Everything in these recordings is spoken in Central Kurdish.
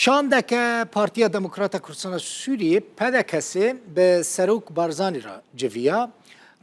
شاندک پارتیا دموکراتا کردستان سوریه پدکسی به سروک بارزانی را جویا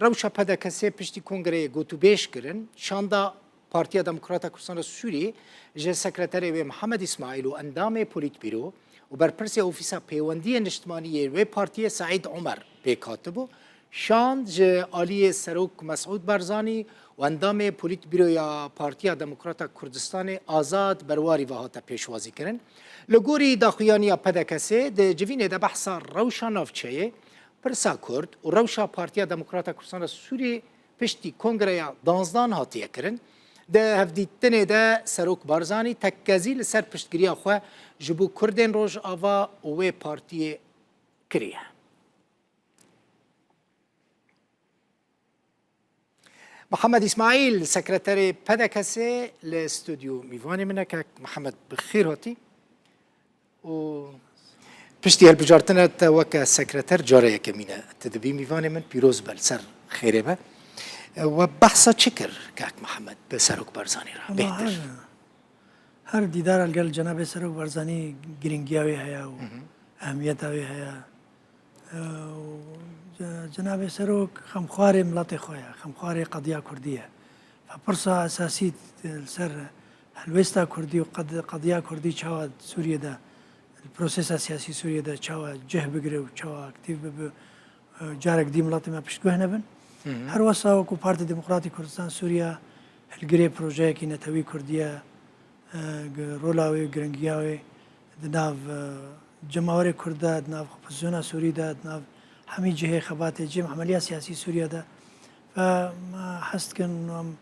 روشا پدکسی پشتی کنگره گوتو بیش کرن شاندا پارتیا دموکراتا کردستان سوریه جه سکرتری و محمد اسماعیل و اندام پولیت بیرو و برپرسی اوفیسا پیوندی نشتمانی و پارتیا سعید عمر بکاتبو شاند جه آلی سروک مسعود بارزانی و اندام پولیت بیرو یا پارتیا دموکراتا کردستان آزاد برواری و هاتا پیشوازی کرن لگوری داخویانی پدکسی ده جوینه ده بحثا روشا نافچه پرسا کرد و روشا پارتیا دموکراتا کردستان سوری پشتی کنگره دانزدان هاتیه کرن ده هفدیتنه ده سروک بارزانی تکازی لسر پشتگیری خواه جبو کردین روش آوا و پارتی کریه. محمد اسماعیل سکرتری پدکسی لاستودیو میوانی منه که محمد بخیر هاتی و پشتی هالبجارتنا وكا سكرتير جارية كمينة تدبي ميفاني من بيروز بالسر خيري با وبحثا شكر كاك محمد بسروك بارزاني را بهتر هر دیدار الگل جناب سروک بارزانی گرینگیاوی هیا و اهمیتاوی هیا جناب سروک خمخوار ملت خویا خمخوار قضیه کردیه فپرسا اساسی سر الوستا کردی و قضیه کردی چاوا سوریه ده البروسيس السياسي سوريا ده شوا جه بقري وشوا اكتيف جارك دي ملاطي ما بشتوه نبن هر وسا وكو بارتي ديمقراطي كردستان سوريا الجري بروجي كي نتوي كرديا رولاوي جرنجياوي دناف جماوري كردا دناف خبزونا سوري ده دناف حمي جهه خباتي جيم عمليه سياسي سوريا ده فما حست كن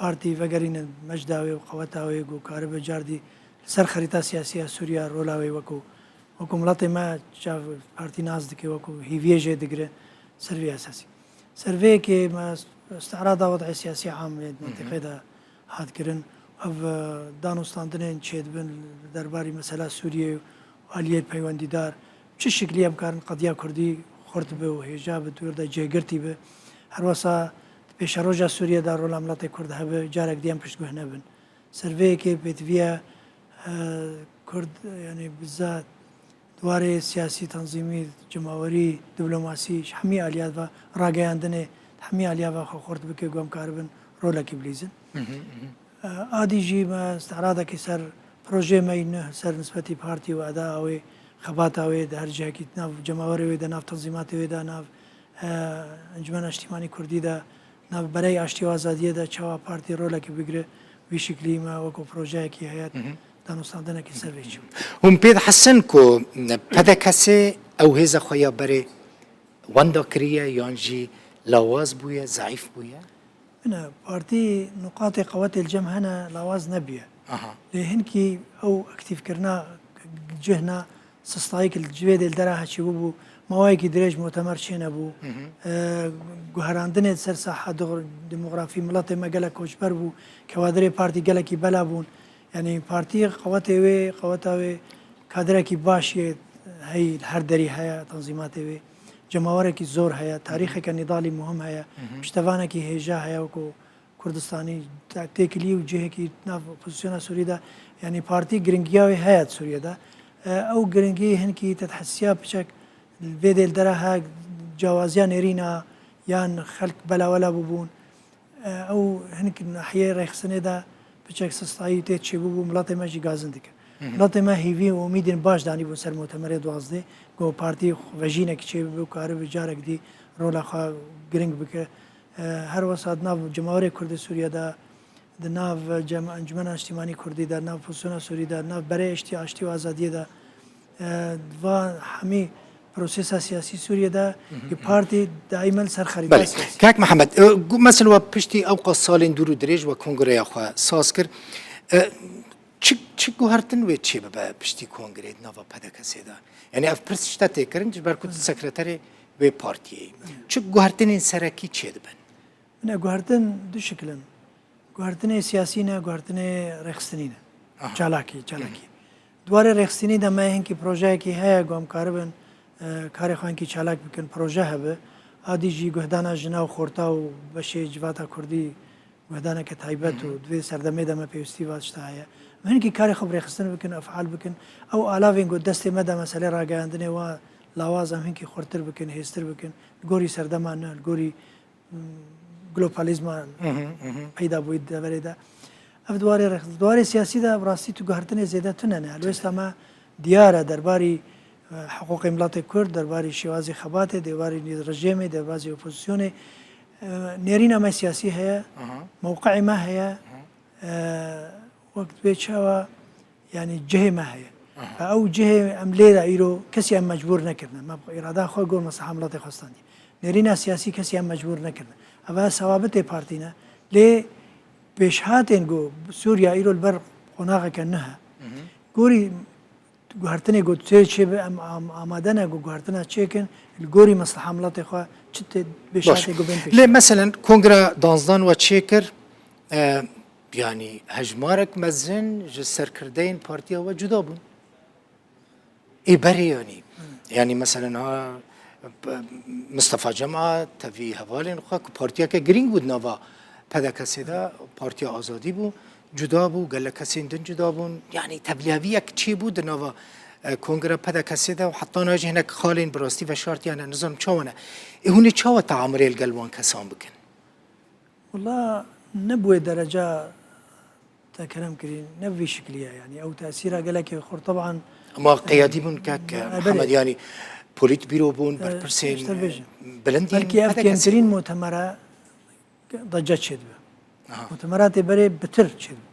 بارتي فقرين مجداوي وقوتاوي وكارب جاردي سر خريطة سياسية سوريا رولاوي وكو ملاتي ما شاف بارتي ناز دكي وكو هيفيجي دقري سرفي أساسي سرفي كي ما استعراض وضع سياسي عام منطقة دا هاد كرن أف دانوستاندنين تشيد بن درباري مسألة سوريا وآلية بيواندي دار بشي شكلية بكارن قضية كردي خورت به وهجاب دور دا جيگرتي به هروسا بيش روجا سوريا دا رولا ملاتي كرد هبه جارك ديان پشتگوه نبن سرفي كي بيتفيا كرد يعني بالذات دواري سياسي تنظيمي جماوري دبلوماسي حمي آليات و راقي عندنا حمي آليات و خورت بكي قوم كاربن رولا كبليزن آدي جي ما استعراضه كي سر بروجي ما ينه سر نسبتي بارتي وأداء أوي خبات أوي ده هر جهة كي ناف جماوري وده ناف تنظيمات وده ناف انجمن اجتماعي كردي ده ناف برای اشتی و آزادی ده چوا پارتی رولا کی بگیره وی شکلی ما وکو پروژه کی هیات دانوستاندنه کی سرویچو هم بيد حسن كو پدکسی او هزا خويا بري واندا كريا يانجي لواز بويا ضعيف بويا هنا بارتي نقاط قوات الجمع هنا لواز نبيه لهنكي او اكتيف كرنا جهنا سستايك الجويد الدراها شبوبو موايكي دريج مؤتمر شينبو جوهراندنه سر ساحه ديموغرافي ملاتي مقالا كوشبر بو كوادري بارتي قالكي بلابون يعني بارتي قواتي قواتاوي كادركي باشي هي هر دري هيا تنظيماتي وي جماوركي زور هيا تاريخك النضالي مهم هيا مشتفانكي هيجا هيا وكو كردستاني تكتيكلي وجهكي ناف بوزيشن سوريا دا يعني بارتي جرينجياوي هيا سوريا دا او جرينجي هنكي تتحسيا بشك الفيديل دراها جوازيان إرينا يان خلق بلا ولا ببون او هنك ناحية ريخ سنة دا بشك سستايو تيتشي ببو ملاطي ما جي غازن ديك ملاطي ما هيفي وميدين باش داني بو سر مؤتمر دوازده جو بارتي وجينا كيشي ببو كارب جارك دي رولا خا جرينج بك هر وسط ناف جمهورية كرد سوريا دا ناف انجمن اجتماعي كردي دا ناف فصونا سوري دا ناف برای اشتي و آزادی دا و همي بروسيس سياسي سوريا دا بارتي دائما سر خريطة سياسي كاك محمد مثلا بشتي اوقات سالين دورو دريج و كونغري اخوا ساسكر چی گوهرتن و چی به پشتی کنگره نوا پدکسی دا یعنی اف پرسشتا تکرن جبر کد سکرتری و پارتیه چی گوهرتن این سرکی چی دبن نه گوهرتن دو شکلن گوهرتن سیاسی نه گوهرتن رخصتنی نه چالاکی دواره رخصتنی دا ما هنگی پروژه کی هیا گام کاربن کاری خوان کی چالاک بکن پروژه هبه آدی جی گهدانا جنا و خورتا و بشه جواتا کردی گهدانا که تایبت و دوی سردمه دم پیوستی واسطه هیا هنکی کاری خبری خستن بکن افعال بکن او علاوه گو دست مده مسئله را گاندنه و لوازم هنکی خورتر بکن هستر بکن گوری سردمان نه گوری گلوبالیزم پیدا بود دورده اف دواره سیاسی ده براستی تو گهرتن زیاده تونه نه الوست ما دیاره درباری حقوق ملت کرد درباری شوازی خبات درباری رژیم درباری اپوزیسیون نرین ما سیاسی هيا موقع ما هيا وقت بيتشاوا يعني جهه ما هي او جهه ام ليرا ايرو كسي ام مجبور نكرنا ما اراده خو قول مصلحه ملت خواستان نرينا سياسي كسي ام مجبور نكرنا اما ثوابت بارتينا لي بيشهاتن جو سوريا ايرو البر قناغه كانها قوري گوهرتنه گو چه آمادنه گو گوهرتنه چیکن الگوری مصلحه ملت خو چت بشات گو بین ليه مثلا كونغرا دانزدان و تشيكر يعني هجمارك مزن جسر كردين بارتيا وجدا بون اي بري يعني مثلا ها مصطفى جمعه تفي هوالين خو بارتيا كجرين بود نوا پدا کسی دا پارتیا آزادی بو جدا بو گله کسی دن جدا بون يعني تبلیغی چی بود نوا کنگره پدا کسی دا و حتی ناجی هناك خالين براستی و شرطی انا نظام چاونه هونی چاوه تعامل الگلوان کسان بکن والله نبوي درجة تكلم كريم نبي شكلية يعني أو تأثيرها قال لك خور طبعا ما قيادي بون كاك محمد يعني بوليت بيرو بون برسين بلندين بلكي أفكين كريم مؤتمرة ضجت شدبه مؤتمرات بري بتر شدبه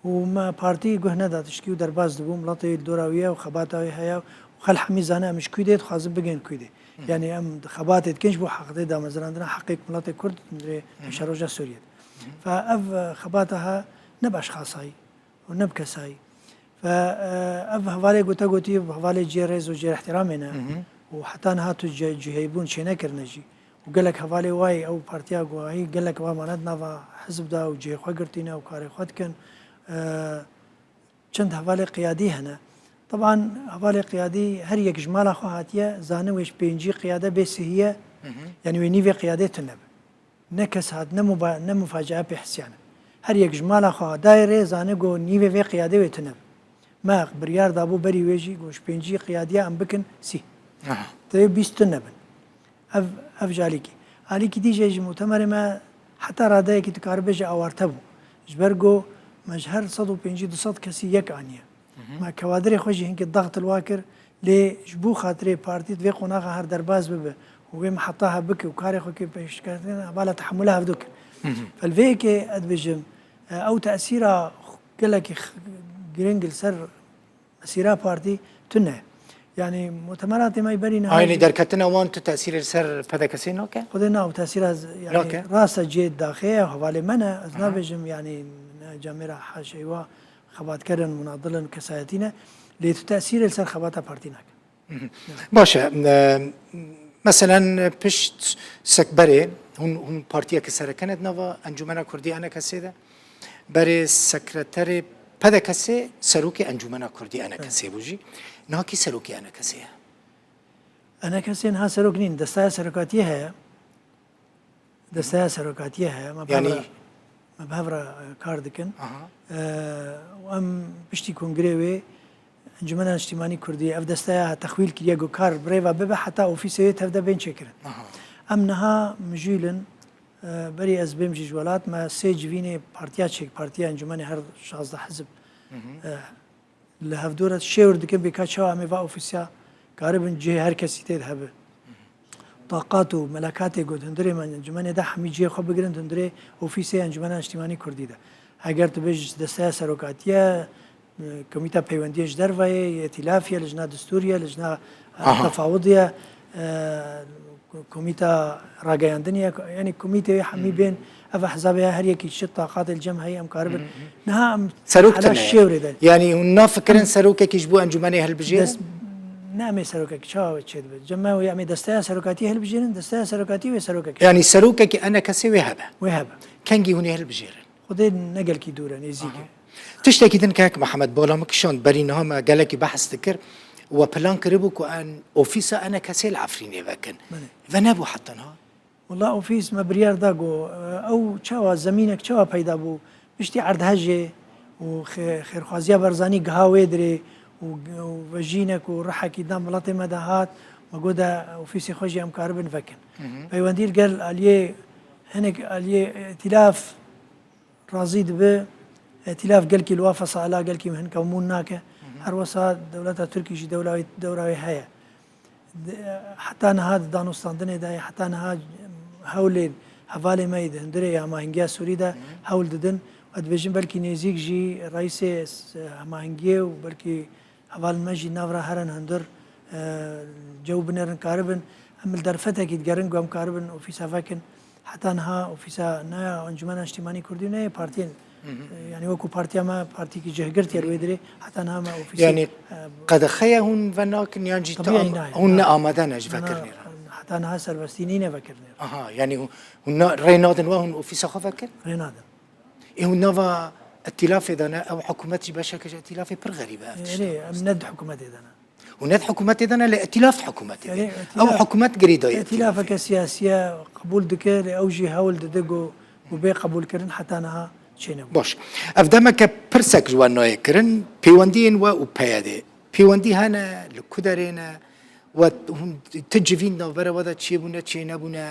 وما بارتي جهنا دا تشكيو درباز دبوم لطي الدوراوية وخباتها هيا وخل حميزانة مش كويدة خازم بجين كويدة يعني ام خباتت كنش بو حقيقة دا مثلا عندنا حقيقة ملات كرد من شروجة سوريا فأف خباتها نب أشخاصي ونب كساي فأف هوالي قوتا قوتي هوالي جيرز وجير احترامنا وحتى نهاتو جهيبون شينا كرنجي وقال لك هوالي واي أو بارتيا قواهي قال لك وامانتنا وحزب دا وجي خوا قرتينا وكاري خوات كان چند هوالي قيادي هنا طبعا هوالي قيادي هر يك جمال خواهاتيا زانه ويش بينجي قيادة بس هي يعني وينيفي قيادة تنب نكس هاد نمفاجأة بحسيانه هر يك جمال خواه دايره زانه قو نيفي في قيادة ويتنب ما بريار دابو بري ويجي قوش بينجي قيادية ام بكن سي تبي بيستنبن اف جاليكي عليكي دي جيج مؤتمر ما حتى رادايا كي تكاربج اوارتبو جبرقو مجهر صدو بينجي دو صد كسي يك عنيا ما كوادري خوشي هنك الضغط الواكر لي جبو خاطري بارتي تفي قناغا هر درباز ببه وبي محطاها بك وكاري خوكي بيشكاتنا بالا تحملها بدوك فالفيكي ادبجم او تاثيرها قالك جرينجل سر مسيرة بارتي تنه يعني مؤتمرات ما يبري نهاية يعني دركتنا وانت تأثير سر بدا كسي نوكا خذنا وتأثيرها يعني راسة جيد داخلية وحوالي منا أذنابجم يعني جامرة حاشيوا خبات كرن مناضلا كسايتنا لتأثير السر خباتها بارتيناك باشا مثلا بشت سكبري هون بارتيا كسر كانت نوا انجمنا كردي انا كسيده بري سكرتري بدا كسي سروكي انجمنا كردي انا كسي بوجي ناكي سروكي انا كسي انا كسي ها سروكنين دستا سركاتيه هي دستا سركاتيه هي ما يعني ما بهفرا كاردكن وام بشتي كونغريوي انجمنا اجتماعي كردي اف دستا تخويل كياغو كار بريفا ببا حتى اوفيسيه تبدا بين شكرا امنها مجيلن بري از بيمجي جوالات ما سيج فيني بارتيا تشيك بارتيا انجمني هر شازده حزب لهفدورة شيور دكن بكاتشوا امي با اوفيسيا قاربن جي هر كسي تذهب طاقات وملكات قد هندري من انجمني ده حمي جي خو بگرن هندري اوفيسيا انجمنا اجتماعي كردي ده اگر تبج دستا سروكاتيا كوميتا بيونديش دروي ائتلافيه لجنه دستوريه لجنه تفاوضيه كوميتا راجعندنيا يعني كوميتا حمي بين أف أحزابها هر يكي شت طاقات الجمع هي مقاربة نها سروك يعني هنا فكرن سروك كيجبو أنجماني هالبجير نعم سروكك شو تشد جمع يعني دستة سروكاتي هالبجير دستة سروكاتي وسروكك يعني سروكك أنا كسي وهبة كان جي هوني هالبجير خدين نقل كي دورة نزيك تشتكي دنكاك محمد بولا مكشون برينها ما قالك بحث تكر وبلان كربوك أن أوفيسا أنا كسيل عفريني فكن فنابو حطنها والله أوفيس ما بريار داغو أو شوا زمينك شوا بيدا بو بشتي عرض هجة و خیرخوازیە بەرزانی گەهاوێ درێ و ژینێک و ڕحەکی دام وڵاتی مەداهات مەگۆدا ئۆفیسی خۆشی ئەم کار بن بکەن پەیوەندیر گەل ئالیێ هەنێک ئالیێ ئەتیلاف ڕازی دبێ ئەتیلاف گەلکی لوا فەسالا گەلکی هەنکەمون ناکە هەروەسا دەوڵەتە تورکیشی دەوراوی هەیە حتا نەهات دانوستاندنێدای حتا نەها هەولێن هەڤالێ مەید هەندرێ هەماهنگیا سووریدا هەول ددن ئەدبێژن بەلکی نێزیک ژی ڕئیسێ هەماهنگیە و بەلکی هەڤال مەژی ناوڕە هەرن هەندر جەو بنێرن کاربن ئەمل دەرفەتێکی گەرن گوم کاربن ئۆفیسافەکن حتا نەها ئۆفیسا نایە ئەنجومەنە نیشتیمانی کوردی و نەیە پارتین يعني وەکو پارتیامە پارتیکی جەهگرتی هەروێ درێ حتا نەما ئۆفیسی يعني قەدەخەیە هون ڤەناکن یان جی هون نەئامادەنە ji vekirnê re حتا نەها سەربەستی نینە vekirnê aha yani hûn rê nadin we hûn ofîsa xwe vekir rê nadin ê hûn nava اtilafê de ne ew hikûmet jî beşeke ji etilafê pir xerîb e em ned hikûmetê de ne û ned hikûmetê de ne lê etilaf hikûmetê de ew hikûmet girî daye اtilafeke siyasiye qebûl dike lê ew jî hewl dide û bê qebûlkirin heta niha çêne baş ev demeke pirsek ji wan nayê kirin pêwendiyên we û peyedê pêwendî hene li ku derê ne و hûn ti civîn navbera we de çêbûne çê nebûne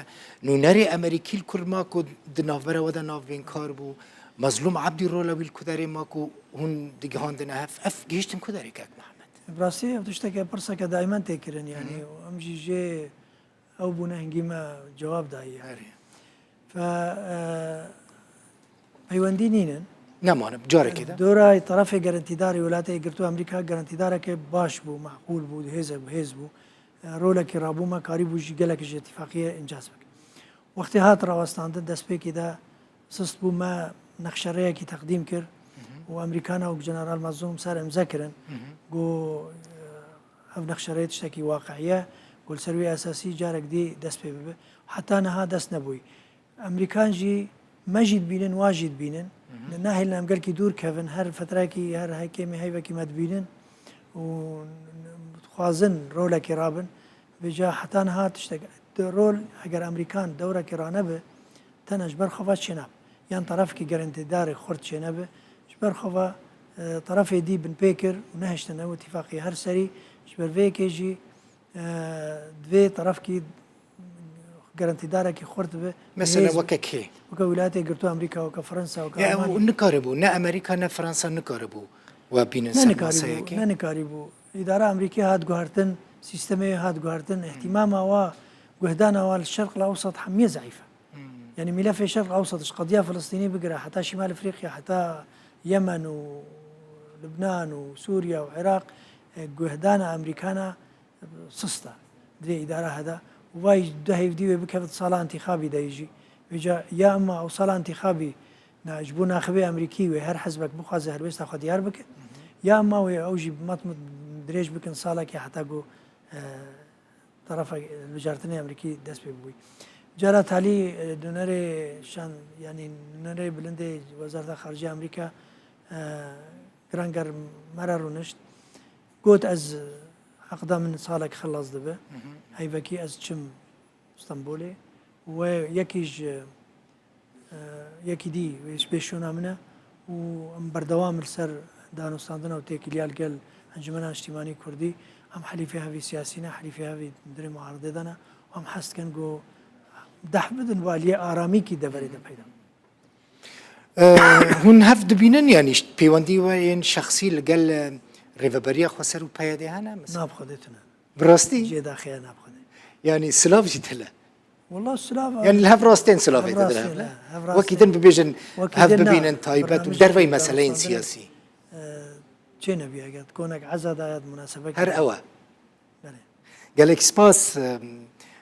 nûnerê Emerîkî li kur mak û di navbera we de navbênkar bû mezlûm Ebdî rola wî li ku derê mak û hûn digihandine ev gihîştin ku derê kek Mehmed براستی ev tişteke pirseke daiman têkirin yani em jî jê ew bûne hingîme cewab daye peywendî nînin nemanim carekê de دورای طرفê gerentîdarê Welatê Girtu Amerîka gerentîdarekê baş bû meqûl bû hêz bû rolekî rabûma karî bû jî gelekî ji îtîfaqiyê incas bike wextê hat rawestandin destpêkê de sist bû me nexşereyekî teqdîm kir û Amerîkana û Jeneral Mazlûm ser imze kirin got ev nexşereyê tiştekî waqiye got li ser wê esasî carek dî dest pê bibe heta niha dest nebûyî Amerîkan jî me jî dibînin wa jî dibînin nahêlin em gelkî dûr kevin her fetrekî her hekêmê heyvekî me dibînin û dixwazin rolekê rabin vêca heta niha tiştek rol eger Amerîkan dewrekê ranebe tene ji ber xwe çênab yan tarafekî gerentîdarê xurt çênebe ji ber xwe tarafê dî bin pê kir û nehiştin ew îtîfaqî her serî ji ber vêkê jî divê tarafkî gerentîdarekî xurt dibe mesela wekek hê وەکە ویلایەتێک گرتو ئەمریکا وەکە فەرەنسا وەکە nikaribû ne Amerîka ne Fransa nikaribû we bînin sermaseyekê نەنیکاری بوو ئیدارە ئەمریکی هات گوهرتن سیستەمێ هات گوهرتن احتیماما وا گوهدانا وا الشرق الأوسط حمية ضعيفة يعني ملف الشرق الأوسط قضية فلسطينية بقرا حتى شمال أفريقيا حتى يمن ولبنان وسوريا وعراق جهدانا أمريكانا سستا دري إدارة هذا وواي دهيف ديوي بكفت صلاة انتخابي دا يجي بيجا يا أما أو صلاة انتخابي ناجبو ناخبي أمريكي وهر حزبك بخوازه هر ويستا خد ديار بك يا أما ويأوجي بمطمت دريج بكن صالك حتى جو طرف الوزارتني أمريكي دس بيبوي جرى تالي دونري شان يعني دونري بلندي وزارة خارجية أمريكا جرانجر مررونشت قلت از عقدا من صالك خلص دبه هيفكي از چم اسطنبولي ويكيج يكي دي ويش بيشونا منه وام بردوام السر دانوستاندنا وتيكيليال قال انجمنا اجتماعي كردي هم حليفي هذه سياسينا حليفي هذه دري معارضه دنا وهم حست كان جو دحبدن والي آرامی کی دبری دبیدم. هون هفت بینن یعنی پیوندی و این شخصی لگل ریوبریا خسرو پیاده هنه مثلا. ناب خودتونه. براستی؟ جدا خیلی ناب خوده. یعنی سلاف جدله. والله سلاف. يعني الهف راستين سلافي تدري وكيدن ببيجن هف ببينن تايبات ودروي مسألين سياسي چه نبي اگه كونك عزاد آيات مناسبة هر أوا قالك سپاس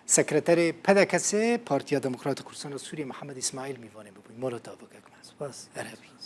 سكرتاري PDKS پارتيا دموکرات کردستان سوریه محمد اسماعیل میوانه ببوی مالا تابوك سپاس عربي